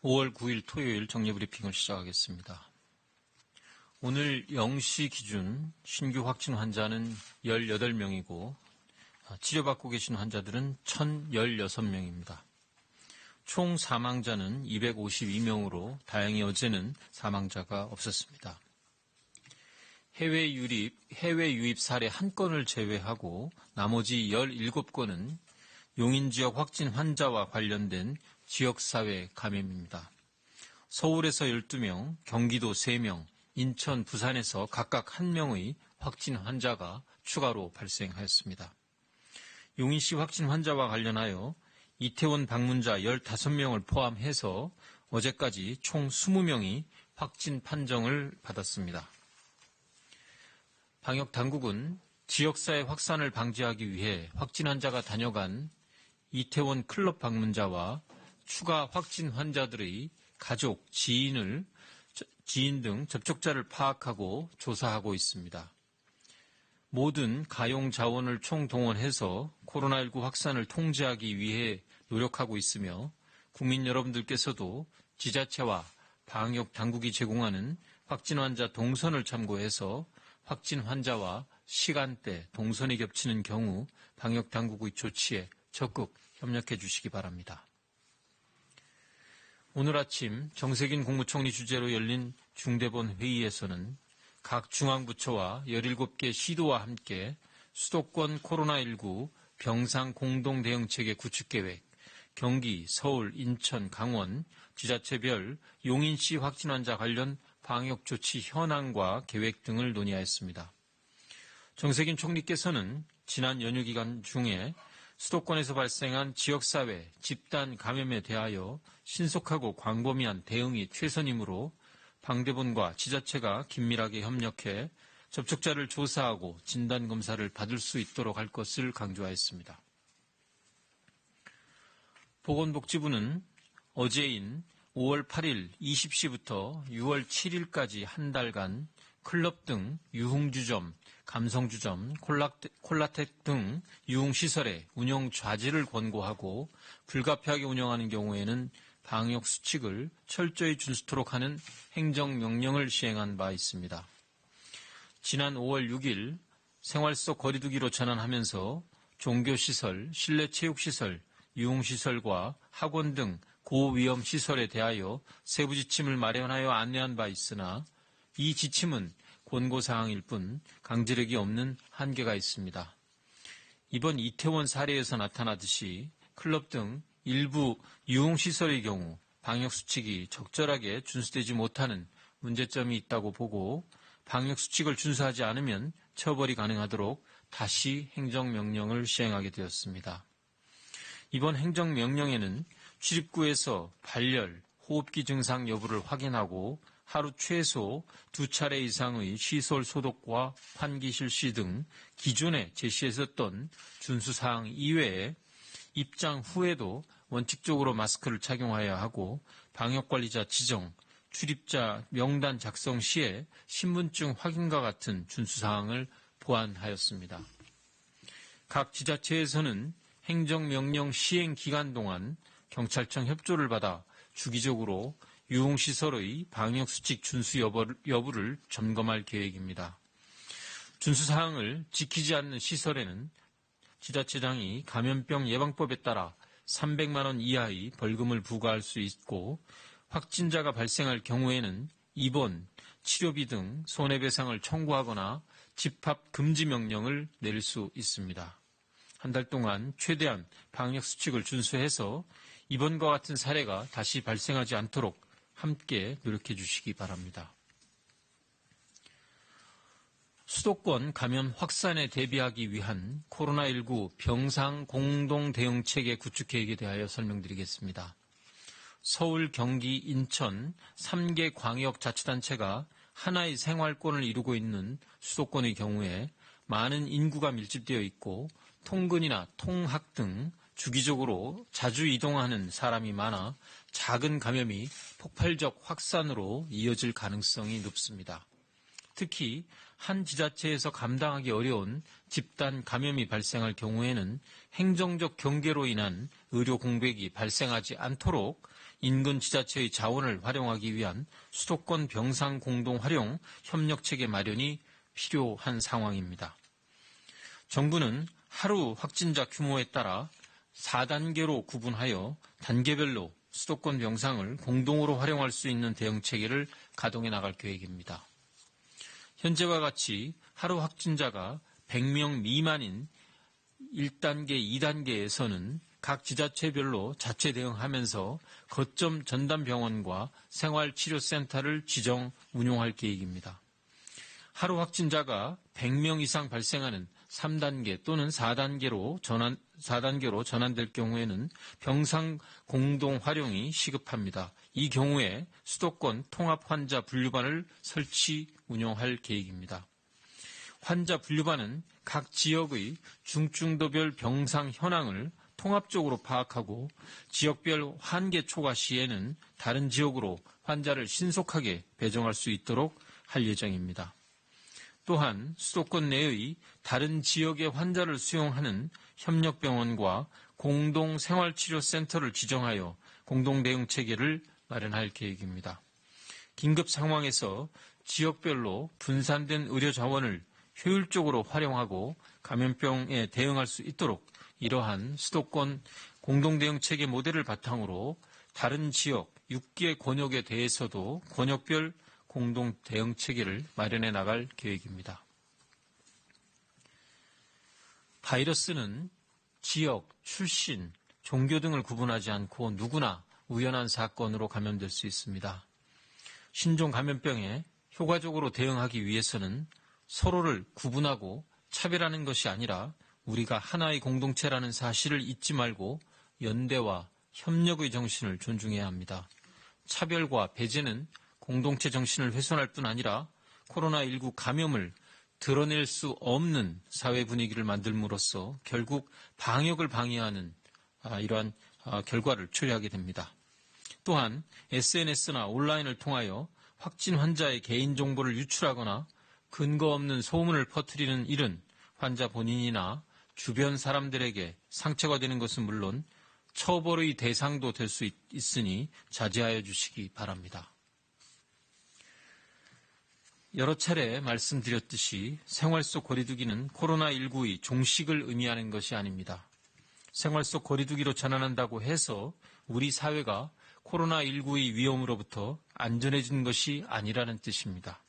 5월 9일 토요일 정례브리핑을 시작하겠습니다. 오늘 0시 기준 신규 확진 환자는 18명이고 치료받고 계신 환자들은 1,016명입니다. 총 사망자는 252명으로 다행히 어제는 사망자가 없었습니다. 해외 유입 사례 1건을 제외하고 나머지 17건은 용인 지역 확진 환자와 관련된 지역사회 감염입니다. 서울에서 12명, 경기도 3명, 인천, 부산에서 각각 1명의 확진 환자가 추가로 발생하였습니다. 용인시 확진 환자와 관련하여 이태원 방문자 15명을 포함해서 어제까지 총 20명이 확진 판정을 받았습니다. 방역당국은 지역사회 확산을 방지하기 위해 확진 환자가 다녀간 이태원 클럽 방문자와 추가 확진 환자들의 가족, 지인 등 접촉자를 파악하고 조사하고 있습니다. 모든 가용 자원을 총동원해서 코로나19 확산을 통제하기 위해 노력하고 있으며 국민 여러분들께서도 지자체와 방역 당국이 제공하는 확진 환자 동선을 참고해서 확진 환자와 시간대, 동선이 겹치는 경우 방역 당국의 조치에 적극 협력해 주시기 바랍니다. 오늘 아침 정세균 국무총리 주재로 열린 중대본 회의에서는 각 중앙부처와 17개 시도와 함께 수도권 코로나19 병상 공동대응체계 구축계획, 경기, 서울, 인천, 강원, 지자체별 용인시 확진 환자 관련 방역조치 현황과 계획 등을 논의하였습니다. 정세균 총리께서는 지난 연휴 기간 중에 수도권에서 발생한 지역사회 집단 감염에 대하여 신속하고 광범위한 대응이 최선이므로 방대본과 지자체가 긴밀하게 협력해 접촉자를 조사하고 진단검사를 받을 수 있도록 할 것을 강조하였습니다. 보건복지부는 어제인 5월 8일 20시부터 6월 7일까지 한 달간 클럽 등 유흥주점, 감성주점, 콜라텍 등 유흥시설의 운영 좌지를 권고하고 불가피하게 운영하는 경우에는 방역수칙을 철저히 준수토록 하는 행정명령을 시행한 바 있습니다. 지난 5월 6일 생활 속 거리두기로 전환하면서 종교시설, 실내체육시설, 유흥시설과 학원 등 고위험시설에 대하여 세부 지침을 마련하여 안내한 바 있으나 이 지침은 권고사항일 뿐 강제력이 없는 한계가 있습니다. 이번 이태원 사례에서 나타나듯이 클럽 등 일부 유흥시설의 경우 방역수칙이 적절하게 준수되지 못하는 문제점이 있다고 보고 방역수칙을 준수하지 않으면 처벌이 가능하도록 다시 행정명령을 시행하게 되었습니다. 이번 행정명령에는 출입구에서 발열, 호흡기 증상 여부를 확인하고 하루 최소 2차례 이상의 시설 소독과 환기 실시 등 기존에 제시했었던 준수사항 이외에 입장 후에도 원칙적으로 마스크를 착용해야 하고 방역관리자 지정, 출입자 명단 작성 시에 신분증 확인과 같은 준수사항을 보완하였습니다. 각 지자체에서는 행정명령 시행 기간 동안 경찰청 협조를 받아 주기적으로 유흥시설의 방역수칙 준수 여부를 점검할 계획입니다. 준수사항을 지키지 않는 시설에는 지자체장이 감염병 예방법에 따라 300만 원 이하의 벌금을 부과할 수 있고 확진자가 발생할 경우에는 입원, 치료비 등 손해배상을 청구하거나 집합 금지 명령을 내릴 수 있습니다. 한 달 동안 최대한 방역수칙을 준수해서 이번과 같은 사례가 다시 발생하지 않도록 함께 노력해 주시기 바랍니다. 수도권 감염 확산에 대비하기 위한 코로나19 병상 공동대응체계 구축 계획에 대하여 설명드리겠습니다. 서울, 경기, 인천 3개 광역자치단체가 하나의 생활권을 이루고 있는 수도권의 경우에 많은 인구가 밀집되어 있고 통근이나 통학 등 주기적으로 자주 이동하는 사람이 많아 작은 감염이 폭발적 확산으로 이어질 가능성이 높습니다. 특히 한 지자체에서 감당하기 어려운 집단 감염이 발생할 경우에는 행정적 경계로 인한 의료 공백이 발생하지 않도록 인근 지자체의 자원을 활용하기 위한 수도권 병상 공동 활용 협력체계 마련이 필요한 상황입니다. 정부는 하루 확진자 규모에 따라 4단계로 구분하여 단계별로 수도권 병상을 공동으로 활용할 수 있는 대응체계를 가동해 나갈 계획입니다. 현재와 같이 하루 확진자가 100명 미만인 1단계, 2단계에서는 각 지자체별로 자체 대응하면서 거점 전담병원과 생활치료센터를 지정 운용할 계획입니다. 하루 확진자가 100명 이상 발생하는 3단계 또는 4단계로 전환될 경우에는 병상 공동 활용이 시급합니다. 이 경우에 수도권 통합 환자 분류반을 설치 운영할 계획입니다. 환자 분류반은 각 지역의 중증도별 병상 현황을 통합적으로 파악하고 지역별 한계 초과 시에는 다른 지역으로 환자를 신속하게 배정할 수 있도록 할 예정입니다. 또한 수도권 내의 다른 지역의 환자를 수용하는 협력병원과 공동생활치료센터를 지정하여 공동대응체계를 마련할 계획입니다. 긴급 상황에서 지역별로 분산된 의료자원을 효율적으로 활용하고 감염병에 대응할 수 있도록 이러한 수도권 공동대응체계 모델을 바탕으로 다른 지역 6개 권역에 대해서도 권역별 공동대응체계를 마련해 나갈 계획입니다. 바이러스는 지역, 출신, 종교 등을 구분하지 않고 누구나 우연한 사건으로 감염될 수 있습니다. 신종 감염병에 효과적으로 대응하기 위해서는 서로를 구분하고 차별하는 것이 아니라 우리가 하나의 공동체라는 사실을 잊지 말고 연대와 협력의 정신을 존중해야 합니다. 차별과 배제는 공동체 정신을 훼손할 뿐 아니라 코로나19 감염을 드러낼 수 없는 사회 분위기를 만들므로써 결국 방역을 방해하는 이러한 결과를 초래하게 됩니다. 또한 SNS나 온라인을 통하여 확진 환자의 개인정보를 유출하거나 근거 없는 소문을 퍼뜨리는 일은 환자 본인이나 주변 사람들에게 상처가 되는 것은 물론 처벌의 대상도 될 수 있으니 자제하여 주시기 바랍니다. 여러 차례 말씀드렸듯이 생활 속 거리두기는 코로나19의 종식을 의미하는 것이 아닙니다. 생활 속 거리두기로 전환한다고 해서 우리 사회가 코로나19의 위험으로부터 안전해진 것이 아니라는 뜻입니다.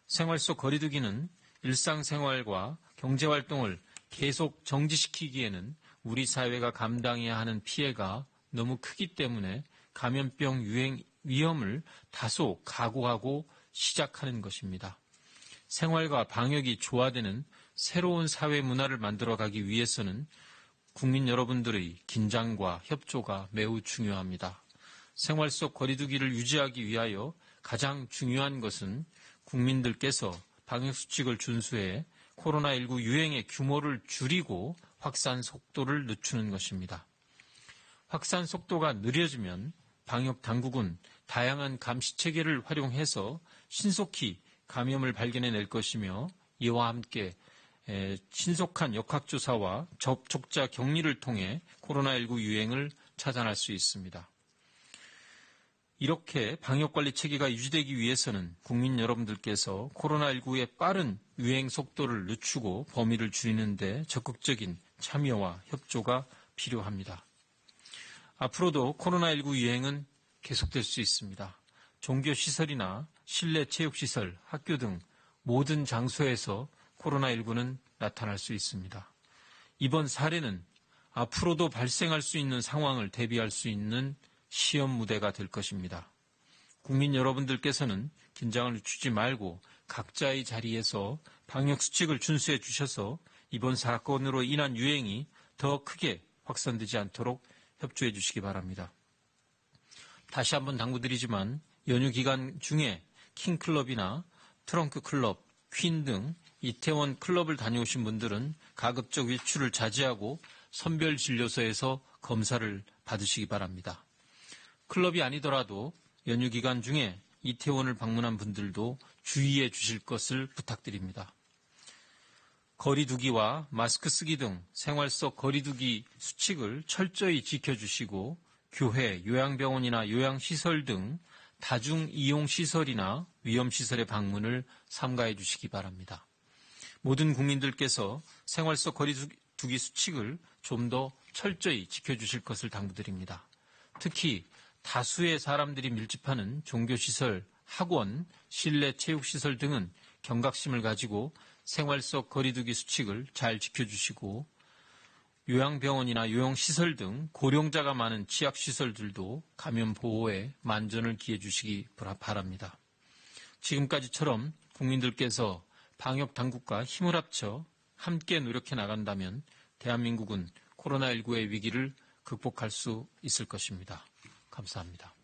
생활 속 거리두기는 일상생활과 경제활동을 계속 정지시키기에는 우리 사회가 감당해야 하는 피해가 너무 크기 때문에 감염병 유행 위험을 다소 각오하고 시작하는 것입니다. 생활과 방역이 조화되는 새로운 사회 문화를 만들어가기 위해서는 국민 여러분들의 긴장과 협조가 매우 중요합니다. 생활 속 거리두기를 유지하기 위하여 가장 중요한 것은 국민들께서 방역수칙을 준수해 코로나19 유행의 규모를 줄이고 확산 속도를 늦추는 것입니다. 확산 속도가 느려지면 방역 당국은 다양한 감시 체계를 활용해서 신속히 감염을 발견해낼 것이며 이와 함께 신속한 역학조사와 접촉자 격리를 통해 코로나19 유행을 차단할 수 있습니다. 이렇게 방역관리 체계가 유지되기 위해서는 국민 여러분들께서 코로나19의 빠른 유행 속도를 늦추고 범위를 줄이는 데 적극적인 참여와 협조가 필요합니다. 앞으로도 코로나19 유행은 계속될 수 있습니다. 종교시설이나 실내 체육시설, 학교 등 모든 장소에서 코로나19는 나타날 수 있습니다. 이번 사례는 앞으로도 발생할 수 있는 상황을 대비할 수 있는 시험 무대가 될 것입니다. 국민 여러분들께서는 긴장을 늦추지 말고 각자의 자리에서 방역수칙을 준수해 주셔서 이번 사건으로 인한 유행이 더 크게 확산되지 않도록 협조해 주시기 바랍니다. 다시 한번 당부드리지만 연휴 기간 중에 킹클럽이나 트렁크클럽, 퀸 등 이태원 클럽을 다녀오신 분들은 가급적 외출을 자제하고 선별진료소에서 검사를 받으시기 바랍니다. 클럽이 아니더라도 연휴 기간 중에 이태원을 방문한 분들도 주의해 주실 것을 부탁드립니다. 거리두기와 마스크 쓰기 등 생활 속 거리두기 수칙을 철저히 지켜주시고 교회, 요양병원이나 요양시설 등 다중이용시설이나 위험시설의 방문을 삼가해 주시기 바랍니다. 모든 국민들께서 생활 속 거리두기 수칙을 좀 더 철저히 지켜주실 것을 당부드립니다. 특히 다수의 사람들이 밀집하는 종교시설, 학원, 실내 체육시설 등은 경각심을 가지고 생활 속 거리두기 수칙을 잘 지켜주시고 요양병원이나 요양시설 등 고령자가 많은 취약시설들도 감염 보호에 만전을 기해 주시기 바랍니다. 지금까지처럼 국민들께서 방역당국과 힘을 합쳐 함께 노력해 나간다면 대한민국은 코로나19의 위기를 극복할 수 있을 것입니다. 감사합니다.